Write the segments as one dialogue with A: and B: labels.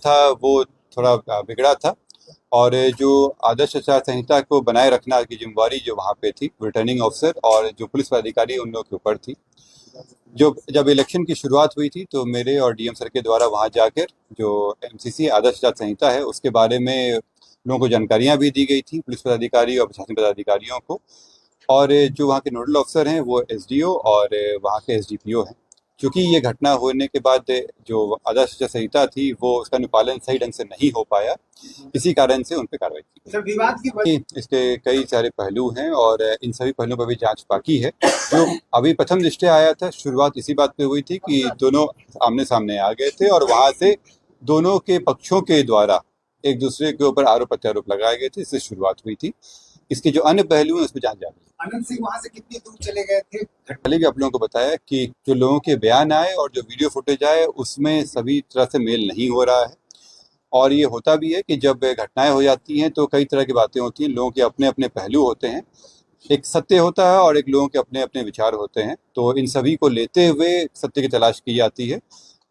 A: था वो थोड़ा बिगड़ा था, और जो आदर्श आचार संहिता को बनाए रखना की जिम्मेवारी जो वहाँ पे थी रिटर्निंग ऑफिसर और जो पुलिस पदाधिकारी उन लोगों के ऊपर थी। जब इलेक्शन की शुरुआत हुई थी तो मेरे और डीएम सर के द्वारा वहाँ जाकर जो एमसीसी आदर्श आचार संहिता है उसके बारे में लोगों को जानकारियाँ भी दी गई थी, पुलिस पदाधिकारी और प्रशासनिक पदाधिकारियों को। और जो वहाँ के नोडल ऑफिसर हैं वो एसडीओ और वहाँ के एसडीपीओ हैं। क्योंकि ये घटना होने के बाद जो आदर्श आचार संहिता थी वो उसका अनुपालन सही ढंग से नहीं हो पाया, इसी कारण से उन पर कार्रवाई की
B: सर, विवाद की
A: इसके कई सारे पहलू हैं और इन सभी पहलुओं पर भी जांच बाकी है। जो अभी प्रथम दृष्टया आया था, शुरुआत इसी बात पे हुई थी कि दोनों आमने सामने आ गए थे और वहां से दोनों के पक्षों के द्वारा एक दूसरे के ऊपर आरोप प्रत्यारोप लगाए गए थे, इससे शुरुआत हुई थी। इसके जो अन्य पहलू हैं उस पर जांच जारी है।
B: अनंत सिंह वहां से कितनी दूर चले गए थे?
A: पहले भी आप लोगों को बताया कि जो लोगों के बयान आए और जो वीडियो फुटेज आए उसमें सभी तरह से मेल नहीं हो रहा है। और ये होता भी है कि जब घटनाएं हो जाती हैं तो कई तरह की बातें होती हैं, लोगों के अपने अपने पहलू होते हैं, एक सत्य होता है और एक लोगों के अपने अपने विचार होते हैं। तो इन सभी को लेते हुए सत्य की तलाश की जाती है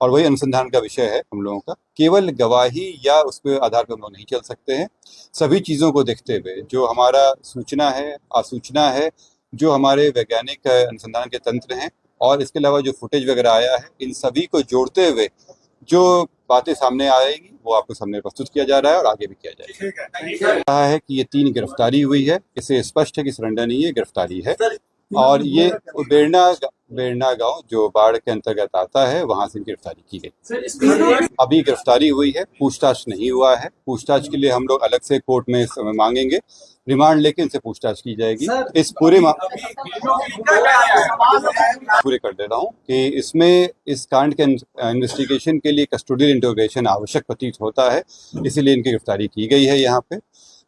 A: और वही अनुसंधान का विषय है हम लोगों का। केवल गवाही या उस पर आधार पर हम लोग नहीं चल सकते हैं। सभी चीज़ों को देखते हुए जो हमारा सूचना है, आसूचना है, जो हमारे वैज्ञानिक अनुसंधान के तंत्र हैं और इसके अलावा जो फुटेज वगैरह आया है, इन सभी को जोड़ते हुए जो बातें सामने आएगी वो आपको सामने प्रस्तुत किया जा रहा है और आगे भी किया जाएगा। कहा है कि ये 3 गिरफ्तारी हुई है, इससे स्पष्ट है कि सरेंडर नहीं है, गिरफ्तारी है। और ये बेरना गांव जो बाढ़ के अंतर्गत आता है वहां से गिरफ्तारी की गई। अभी गिरफ्तारी हुई है, पूछताछ नहीं हुआ है। पूछताछ के लिए हम लोग अलग से कोर्ट में समय मांगेंगे, रिमांड लेके इनसे पूछताछ की जाएगी। इस पूरे कर दे रहा हूँ कि इसमें इस कांड के इन्वेस्टिगेशन के लिए कस्टोडियल इंटरोगेशन आवश्यक प्रतीत होता है, इसीलिए इनकी गिरफ्तारी की गई है यहाँ पे।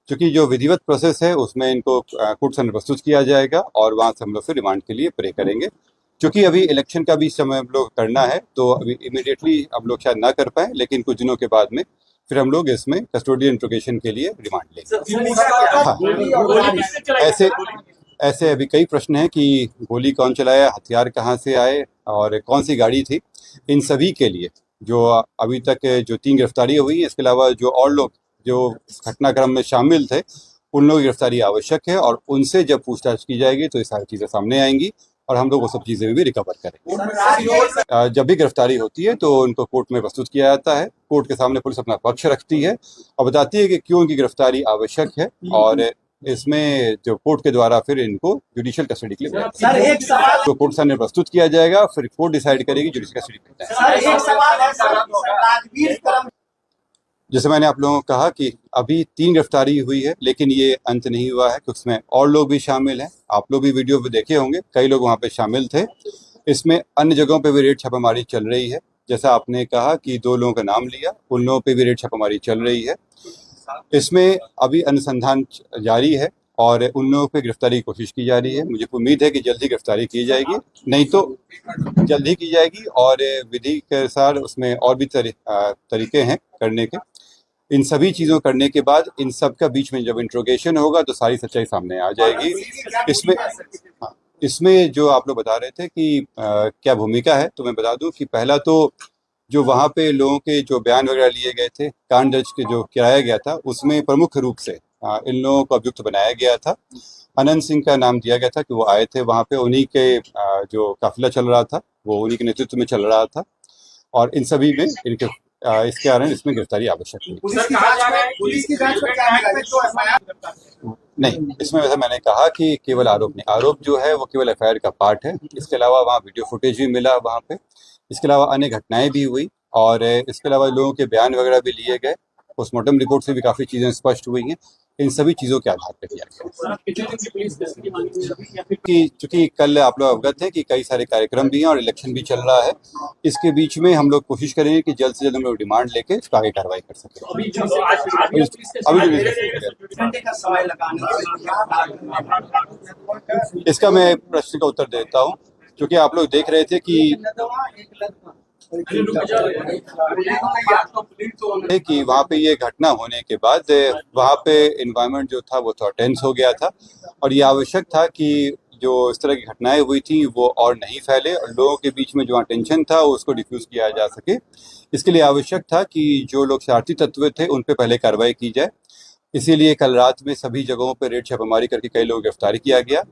A: क्योंकि जो विधिवत प्रोसेस है उसमें इनको कोर्ट से प्रस्तुत किया जाएगा और वहाँ से हम लोग फिर रिमांड के लिए प्रे करेंगे। क्योंकि अभी इलेक्शन का भी समय हम लोग करना है तो अभी इमीडिएटली हम लोग शायद ना कर पाए, लेकिन कुछ दिनों के बाद में फिर हम लोग इसमें कस्टोडियल इंट्रोगेशन के लिए रिमांड लेंगे। ऐसे अभी कई प्रश्न हैं कि गोली कौन चलाया, हथियार कहाँ से आए और कौन सी गाड़ी थी। इन सभी के लिए जो अभी तक जो 3 गिरफ्तारियां हुई हैं, इसके अलावा जो और लोग जो घटनाक्रम में शामिल थे उन लोगों की गिरफ्तारी आवश्यक है और उनसे जब पूछताछ की जाएगी तो ये सारी चीज़ें सामने आएंगी और हम लोग वो सब चीज़ें भी रिकवर करेंगे। जब भी गिरफ्तारी होती है तो उनको कोर्ट में प्रस्तुत किया जाता है, कोर्ट के सामने पुलिस अपना पक्ष रखती है और बताती है कि क्यों उनकी गिरफ्तारी आवश्यक है और इसमें जो कोर्ट के द्वारा फिर इनको जुडिशियल कस्टडी के लिए तो कोर्ट सामने प्रस्तुत किया जाएगा, फिर कोर्ट डिसाइड करेगी जुडिशियल कस्टडी। जैसे मैंने आप लोगों को कहा कि अभी 3 गिरफ्तारी हुई है, लेकिन ये अंत नहीं हुआ है, क्योंकि उसमें और लोग भी शामिल हैं। आप लोग भी वीडियो पे देखे होंगे, कई लोग वहाँ पे शामिल थे। इसमें अन्य जगहों पे भी रेड छापामारी चल रही है। जैसा आपने कहा कि 2 लोगों का नाम लिया, उन लोगों पे भी रेड छापामारी चल रही है। इसमें अभी अनुसंधान जारी है और उन लोगों पे गिरफ्तारी की कोशिश की जा रही है। मुझे उम्मीद है कि जल्दी गिरफ्तारी की जाएगी, नहीं तो जल्दी की जाएगी और विधि के अनुसार उसमें और भी तरीके हैं करने के। इन सभी चीज़ों करने के बाद इन सब का बीच में जब इंट्रोगेशन होगा तो सारी सच्चाई सामने आ जाएगी। इसमें जो आप लोग बता रहे थे कि क्या भूमिका है, तो मैं बता दूं कि पहला तो जो वहाँ पे लोगों के जो बयान वगैरह लिए गए थे, कांड दर्ज के जो कराया गया था, उसमें प्रमुख रूप से इन लोगों को अभियुक्त बनाया गया था। अनंत सिंह का नाम दिया गया था कि वो आए थे वहाँ पे, उन्हीं के जो काफिला चल रहा था वो उन्हीं के नेतृत्व में चल रहा था और इन सभी में इनके इसके कारण इसमें गिरफ्तारी आवश्यक है। नहीं, इसमें वैसे मैंने कहा कि केवल आरोप नहीं, आरोप जो है वो केवल एफआईआर का पार्ट है। इसके अलावा वहाँ वीडियो फुटेज भी मिला वहाँ पे, इसके अलावा अन्य घटनाएं भी हुई और इसके अलावा लोगों के बयान वगैरह भी लिए गए। पोस्टमार्टम रिपोर्ट से भी काफ़ी चीज़ें स्पष्ट हुई हैं। इन सभी चीज़ों के आधार पर किया गया। चूँकि कल आप लोग अवगत हैं कि कई सारे कार्यक्रम भी हैं और इलेक्शन भी चल रहा है, इसके बीच में हम लोग कोशिश करेंगे कि जल्द से जल्द हम लोग डिमांड लेके इस पर आगे कार्रवाई कर सकें। इसका मैं प्रश्न का उत्तर देता हूँ, क्योंकि आप लोग देख रहे थे कि वहाँ पे ये घटना होने के बाद वहाँ पे एनवायरनमेंट जो था वो थोड़ा टेंस हो गया था और ये आवश्यक था कि जो इस तरह की घटनाएं हुई थी वो और नहीं फैले और लोगों के बीच में जो टेंशन था उसको डिफ्यूज़ किया जा सके। इसके लिए आवश्यक था कि जो लोग शरारती तत्व थे उन पे पहले कार्रवाई की जाए। इसीलिए कल रात में सभी जगहों पर रेड छापेमारी करके कई लोगों को गिरफ्तार किया गया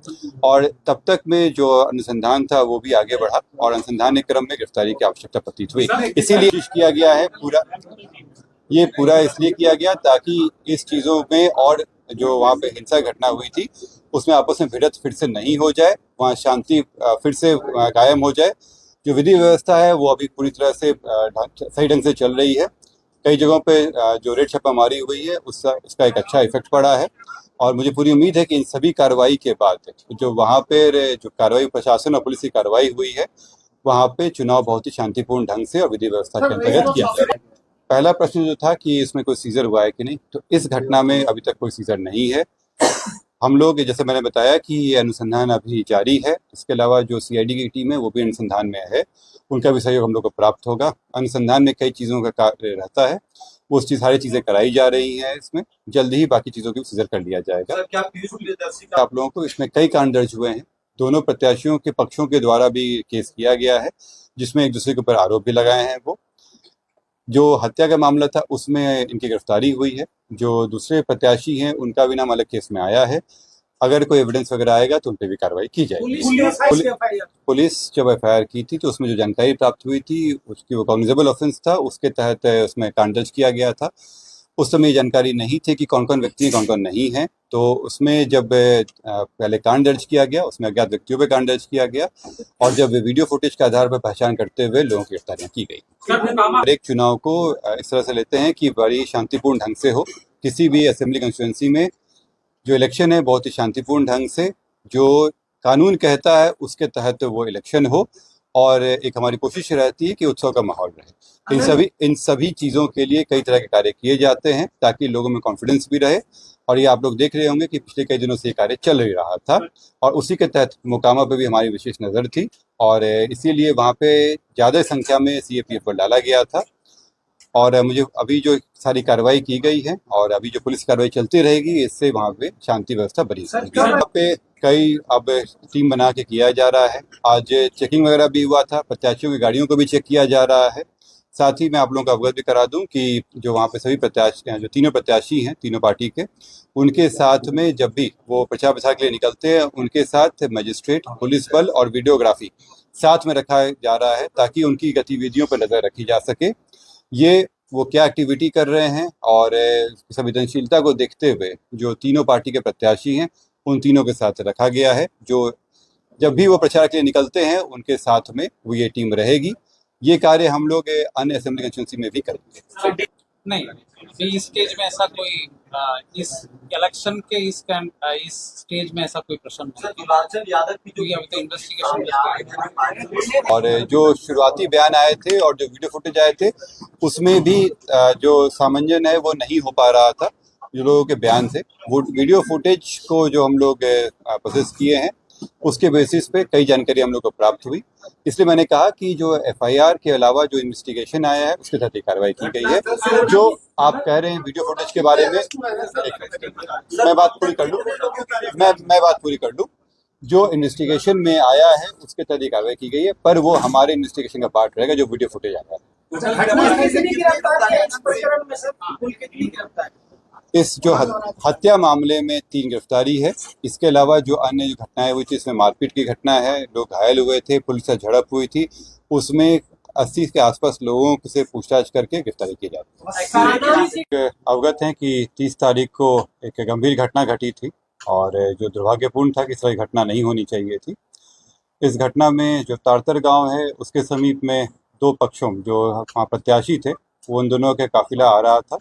A: और तब तक में जो अनुसंधान था वो भी आगे बढ़ा और अनुसंधान के क्रम में गिरफ्तारी की आवश्यकता प्रतीत हुई। इसीलिए कोशिश किया गया है ये पूरा इसलिए किया गया ताकि इस चीज़ों में और जो वहाँ पे हिंसा घटना हुई थी उसमें आपस में भिड़त फिर से नहीं हो जाए, वहाँ शांति फिर से कायम हो जाए। जो विधि व्यवस्था है वो अभी पूरी तरह से सही ढंग से चल रही है। कई जगहों पे जो रेड छापामारी हुई है उसका एक अच्छा इफेक्ट पड़ा है और मुझे पूरी उम्मीद है कि इन सभी कार्रवाई के बाद जो वहाँ पे जो कार्रवाई प्रशासन और पुलिस की कार्रवाई हुई है वहाँ पे चुनाव बहुत ही शांतिपूर्ण ढंग से और विधि व्यवस्था के अंतर्गत किया गया। पहला प्रश्न जो था कि इसमें कोई सीजर हुआ है कि नहीं, तो इस घटना में अभी तक कोई सीजर नहीं है। हम लोग जैसे मैंने बताया कि ये अनुसंधान अभी जारी है। इसके अलावा जो सीआईडी की टीम है वो भी अनुसंधान में है, उनका भी सहयोग हम लोग को प्राप्त होगा। अनुसंधान में कई चीज़ों का कार्य रहता है, वो सारी चीज़ें कराई जा रही हैं। इसमें जल्द ही बाकी चीज़ों की सीजर कर लिया जाएगा।
B: क्या
A: आप लोगों को इसमें कई कांड दर्ज हुए हैं। दोनों प्रत्याशियों के पक्षों के द्वारा भी केस किया गया है जिसमें एक दूसरे के ऊपर आरोप भी लगाए हैं। वो जो हत्या का मामला था उसमें इनकी गिरफ्तारी हुई है। जो दूसरे प्रत्याशी हैं उनका भी नाम अलग केस में आया है। अगर कोई एविडेंस वगैरह आएगा तो उन पर भी कार्रवाई की जाएगी। पुलिस जब एफआईआर की थी तो उसमें जो जानकारी प्राप्त हुई थी उसकी वो कॉग्निजेबल ऑफेंस था, उसके तहत उसमें कांड दर्ज किया गया था। उस समय ये जानकारी नहीं थी कि कौन कौन व्यक्ति हैं कौन कौन नहीं है, तो उसमें जब पहले कांड दर्ज किया गया उसमें अज्ञात व्यक्तियों पे कांड दर्ज किया गया और जब वीडियो फुटेज के आधार पर पहचान करते हुए लोगों की गिरफ्तारियां की गई। हर एक चुनाव को इस तरह से लेते हैं कि बड़ी शांतिपूर्ण ढंग से हो। किसी भी असेंबली कंस्टिट्यूंसी में जो इलेक्शन है बहुत ही शांतिपूर्ण ढंग से, जो कानून कहता है उसके तहत वो इलेक्शन हो और एक हमारी कोशिश रहती है कि उत्सव का माहौल रहे। इन सभी चीज़ों के लिए कई तरह के कार्य किए जाते हैं ताकि लोगों में कॉन्फिडेंस भी रहे और ये आप लोग देख रहे होंगे कि पिछले कई दिनों से ये कार्य चल ही रहा था और उसी के तहत मोकामा पे भी हमारी विशेष नज़र थी और इसीलिए वहाँ पे ज़्यादा संख्या में सीएपीएफ पर डाला गया था। और मुझे अभी जो सारी कार्रवाई की गई है और अभी जो पुलिस कार्रवाई चलती रहेगी इससे वहाँ पे शांति व्यवस्था बनी रहेगी। वहाँ पे कई अब टीम बना के किया जा रहा है। आज चेकिंग वगैरह भी हुआ था, प्रत्याशियों की गाड़ियों को भी चेक किया जा रहा है। साथ ही मैं आप लोगों को अवगत भी करा दूं कि जो वहाँ पे सभी प्रत्याशी हैं, जो तीनों प्रत्याशी हैं तीनों पार्टी के, उनके साथ में जब भी वो प्रचार प्रसार के लिए निकलते हैं उनके साथ मजिस्ट्रेट, पुलिस बल और वीडियोग्राफी साथ में रखा जा रहा है ताकि उनकी गतिविधियों पर नज़र रखी जा सके। ये वो क्या एक्टिविटी कर रहे हैं और संवेदनशीलता को देखते हुए जो तीनों पार्टी के प्रत्याशी हैं उन तीनों के साथ रखा गया है। जो जब भी वो प्रचार के लिए निकलते हैं उनके साथ में वो ये टीम रहेगी। ये कार्य हम लोग अन्य असेंबली कंस्टिट्यूंसी में भी करेंगे।
C: नहीं, अभी इस स्टेज में ऐसा कोई इस इलेक्शन के इस स्टेज में ऐसा कोई प्रश्न नहीं, क्योंकि अभी तो इन्वेस्टिगेशन
A: और जो शुरुआती बयान आए थे और जो वीडियो फुटेज आए थे उसमें भी जो सामंजन है वो नहीं हो पा रहा था जो लोगों के बयान से। वो वीडियो फुटेज को जो हम लोग प्रोसेस किए हैं उसके बेसिस पे कई जानकारी हम लोग को प्राप्त हुई। इसलिए मैंने कहा कि जो एफआईआर के अलावा जो इन्वेस्टिगेशन आया है उसके तहत कार्रवाई की गई है। जो आप कह रहे हैं वीडियो फुटेज के बारे में, मैं बात पूरी कर लूँ मैं बात पूरी कर लूँ। जो इन्वेस्टिगेशन में आया है उसके तहत कार्रवाई की गई है, पर वो हमारे इन्वेस्टिगेशन का पार्ट रहेगा जो वीडियो फुटेज आया है। इस जो हत्या मामले में 3 गिरफ्तारी है। इसके अलावा जो अन्य जो घटनाएं हुई थी इसमें मारपीट की घटना है, लोग घायल हुए थे, पुलिस से झड़प हुई थी, उसमें 80 के आसपास लोगों से पूछताछ करके गिरफ्तारी की जाती है। अवगत हैं कि 30 तारीख को एक गंभीर घटना घटी थी और जो दुर्भाग्यपूर्ण था कि इस तरह घटना नहीं होनी चाहिए थी। इस घटना में जो तारतर गांव है उसके समीप में 2 पक्षों जो वहाँ प्रत्याशी थे वो उन दोनों के काफिला आ रहा था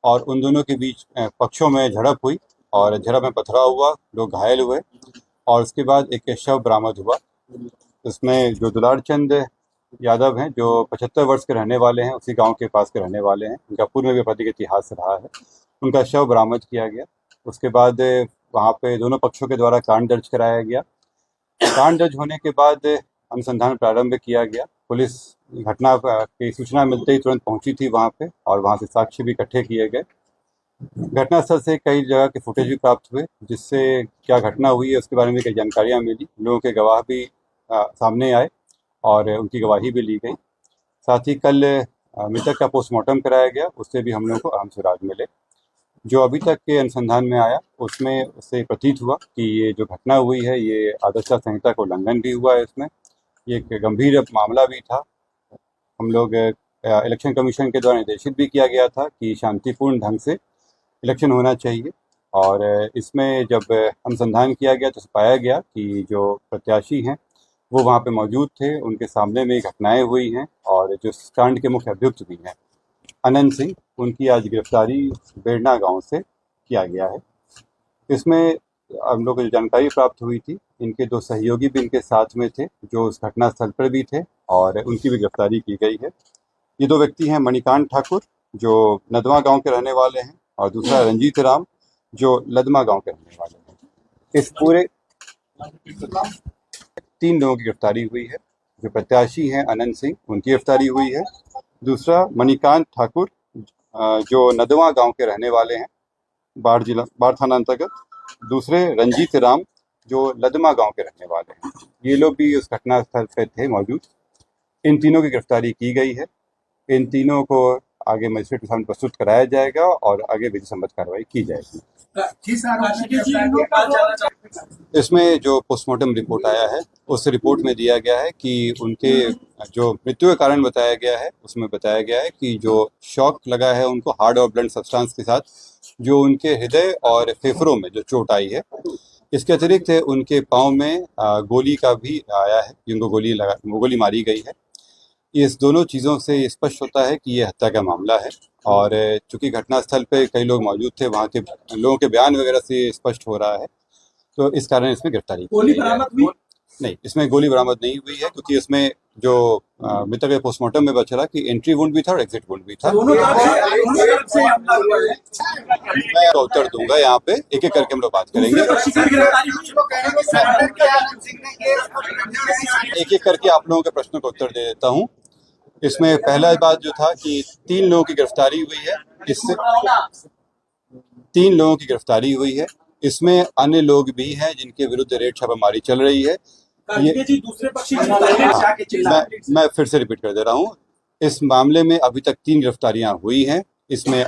A: और उन दोनों के बीच पक्षों में झड़प हुई और झड़प में पथराव हुआ, लोग घायल हुए और उसके बाद एक शव बरामद हुआ। इसमें जो दुलार चंद यादव हैं जो 75 वर्ष के रहने वाले हैं, उसी गांव के पास के रहने वाले हैं, उनका पूर्व में आपराधिक इतिहास रहा है, उनका शव बरामद किया गया। उसके बाद वहाँ पे दोनों पक्षों के द्वारा कांड दर्ज कराया गया। कांड दर्ज होने के बाद अनुसंधान प्रारंभ किया गया। पुलिस घटना की सूचना मिलते ही तुरंत पहुंची थी वहां पे और वहां से साक्ष्य भी इकट्ठे किए गए। घटनास्थल से कई जगह के फुटेज भी प्राप्त हुए, जिससे क्या घटना हुई है उसके बारे में कई जानकारियाँ मिली। लोगों के गवाह भी सामने आए और उनकी गवाही भी ली गई। साथ ही कल मृतक का पोस्टमार्टम कराया गया, उससे भी हम लोगों को अहम सुराग मिले। जो अभी तक के अनुसंधान में आया उसमें उससे प्रतीत हुआ कि ये जो घटना हुई है ये आदर्श संहिता का उल्लंघन भी हुआ है। इसमें ये एक गंभीर मामला भी था। हम लोग इलेक्शन कमीशन के द्वारा निर्देशित भी किया गया था कि शांतिपूर्ण ढंग से इलेक्शन होना चाहिए, और इसमें जब अनुसंधान किया गया तो पाया गया कि जो प्रत्याशी हैं वो वहाँ पे मौजूद थे, उनके सामने में घटनाएं हुई हैं, और जो कांड के मुख्य अभियुक्त भी हैं अनंत सिंह, उनकी आज गिरफ्तारी बेड़ना गांव से किया गया है। इसमें हम लोग को जो जानकारी प्राप्त हुई थी, इनके 2 सहयोगी भी इनके साथ में थे जो उस घटना स्थल पर भी थे, और उनकी भी गिरफ्तारी की गई है। ये 2 व्यक्ति हैं मणिकांत ठाकुर जो नदवा गांव के रहने वाले हैं, और दूसरा रंजीत राम जो लदमा गांव के रहने वाले हैं। इस पूरे 3 लोगों की गिरफ्तारी हुई है। जो प्रत्याशी हैं अनंत सिंह, उनकी गिरफ्तारी हुई है। दूसरा मणिकांत ठाकुर जो नदवा गांव के रहने वाले हैं, बाढ़ थाना अंतर्गत। दूसरे रंजीत राम जो लदमा गांव के रहने वाले हैं। ये लोग भी उस घटना स्थल पर थे मौजूद। इन तीनों की गिरफ्तारी की गई है। इन तीनों को आगे मजिस्ट्रेट के सामने प्रस्तुत कराया जाएगा और आगे विधि सम्मत कार्रवाई की जाएगी। इसमें जो पोस्टमार्टम रिपोर्ट आया है उस रिपोर्ट में दिया गया है कि उनके जो मृत्यु का कारण बताया गया है उसमें बताया गया है कि जो शॉक लगा है उनको हार्ड और ब्लंट सब्सटेंस के साथ, जो उनके हृदय और फेफड़ों में जो चोट आई है। इसके अतिरिक्त उनके पाँव में गोली का भी आया है, जिनको गोली मारी गई है। इस दोनों चीज़ों से स्पष्ट होता है कि ये हत्या का मामला है, और चूंकि घटनास्थल पे कई लोग मौजूद थे, वहाँ के लोगों के बयान वगैरह से स्पष्ट हो रहा है, तो इस कारण इसमें गिरफ्तारी
B: गोली बरामद हुई?
A: नहीं, इसमें गोली बरामद नहीं हुई है, क्योंकि इसमें जो मृतक के पोस्टमार्टम में बता रहा कि एंट्री वुंड भी था और एग्जिट वुंड भी था। मैं उत्तर दूंगा, यहाँ पे एक एक करके हम लोग बात करेंगे। एक एक करके आप लोगों के प्रश्नों का उत्तर दे देता हूँ। इसमें पहला बात जो था कि 3 लोगों की गिरफ्तारी हुई है। इससे 3 लोगों की गिरफ्तारी हुई है। इसमें अन्य लोग भी हैं जिनके विरुद्ध रेड छापामारी चल रही है। ये दूसरे पक्ष मैं फिर से रिपीट कर दे रहा हूँ। इस मामले में अभी तक 3 गिरफ्तारियां हुई हैं। इसमें